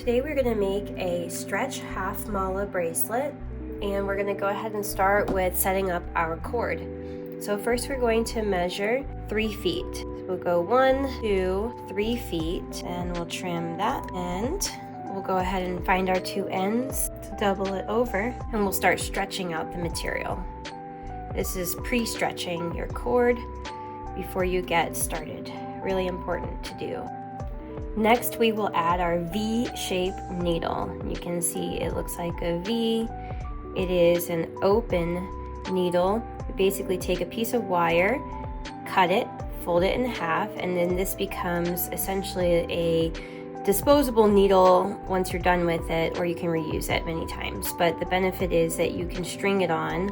Today we're going to make a stretch half mala bracelet, and we're going to go ahead and start with setting up our cord. So first we're going to measure 3 feet. So we'll go 1, 2, 3 feet, and we'll trim that end. We'll go ahead and find our 2 ends to double it over, and we'll start stretching out the material. This is pre-stretching your cord before you get started. Really important to do. Next, we will add our V-shaped needle. You can see it looks like a V. It is an open needle. We basically take a piece of wire, cut it, fold it in half, and then this becomes essentially a disposable needle once you're done with it, or you can reuse it many times. But the benefit is that you can string it on,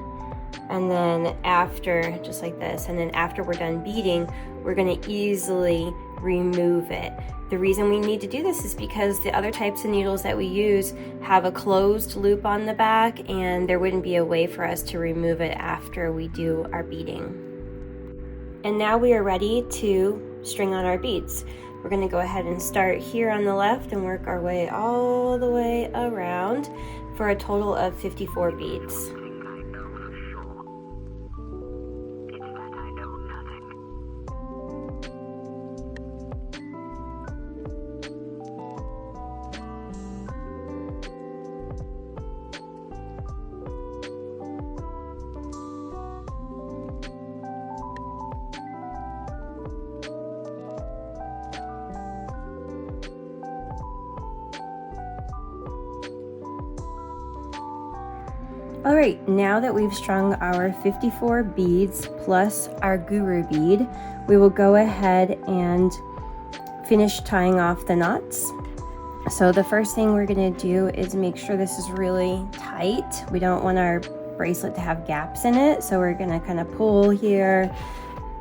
and then after, just like this, and then after we're done beading, we're going to easily remove it. The reason we need to do this is because the other types of needles that we use have a closed loop on the back, and there wouldn't be a way for us to remove it after we do our beading. And now we are ready to string on our beads. We're going to go ahead and start here on the left and work our way all the way around for a total of 54 beads. All right, now that we've strung our 54 beads plus our guru bead, we will go ahead and finish tying off the knots. So the first thing we're gonna do is make sure this is really tight. We don't want our bracelet to have gaps in it, so we're gonna kind of pull here,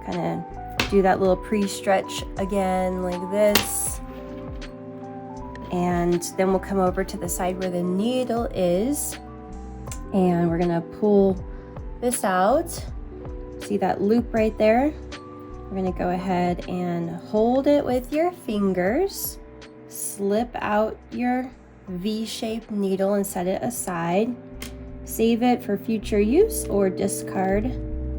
kind of do that little pre-stretch again like this. And then we'll come over to the side where the needle is, and we're gonna pull this out. See that loop right there? We're gonna go ahead and hold it with your fingers, slip out your V-shaped needle and set it aside. Save it for future use or discard,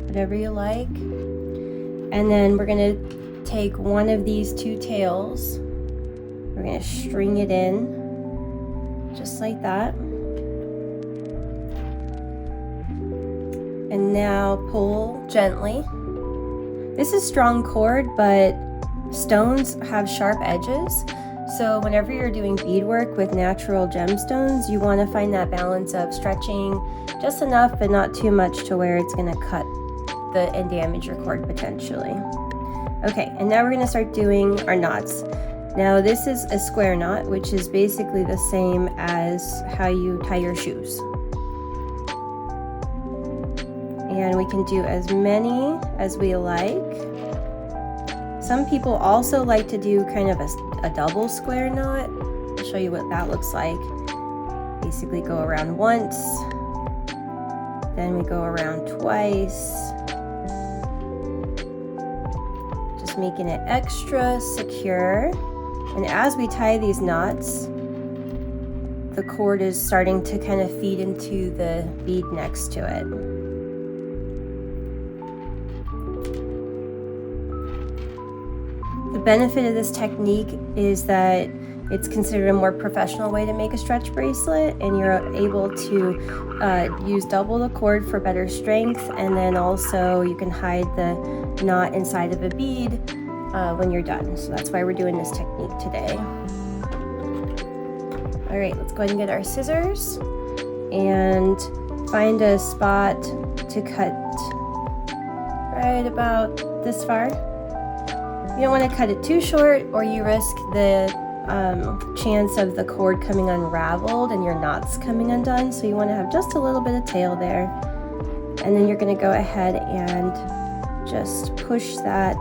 whatever you like. And then we're gonna take one of these 2 tails. We're gonna string it in, just like that. And now pull gently. This is strong cord, but stones have sharp edges. So whenever you're doing beadwork with natural gemstones, you want to find that balance of stretching just enough, but not too much to where it's going to cut and damage your cord potentially. Okay, and now we're going to start doing our knots. Now this is a square knot, which is basically the same as how you tie your shoes. And we can do as many as we like. Some people also like to do kind of a double square knot. I'll show you what that looks like. Basically go around once, then we go around twice. Just making it extra secure. And as we tie these knots, the cord is starting to kind of feed into the bead next to it. The benefit of this technique is that it's considered a more professional way to make a stretch bracelet, and you're able to use double the cord for better strength, and then also you can hide the knot inside of a bead when you're done. So that's why we're doing this technique today. All right, let's go ahead and get our scissors and find a spot to cut right about this far. You don't want to cut it too short, or you risk the chance of the cord coming unraveled and your knots coming undone. So you want to have just a little bit of tail there. And then you're going to go ahead and just push that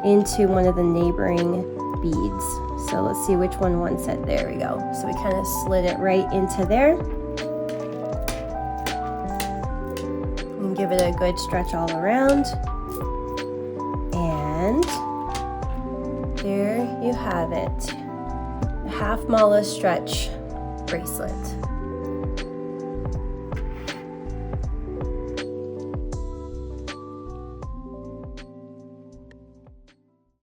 into one of the neighboring beads. So let's see which one wants it. There we go. So we kind of slid it right into there. And give it a good stretch all around. And there you have it. half mala stretch bracelet.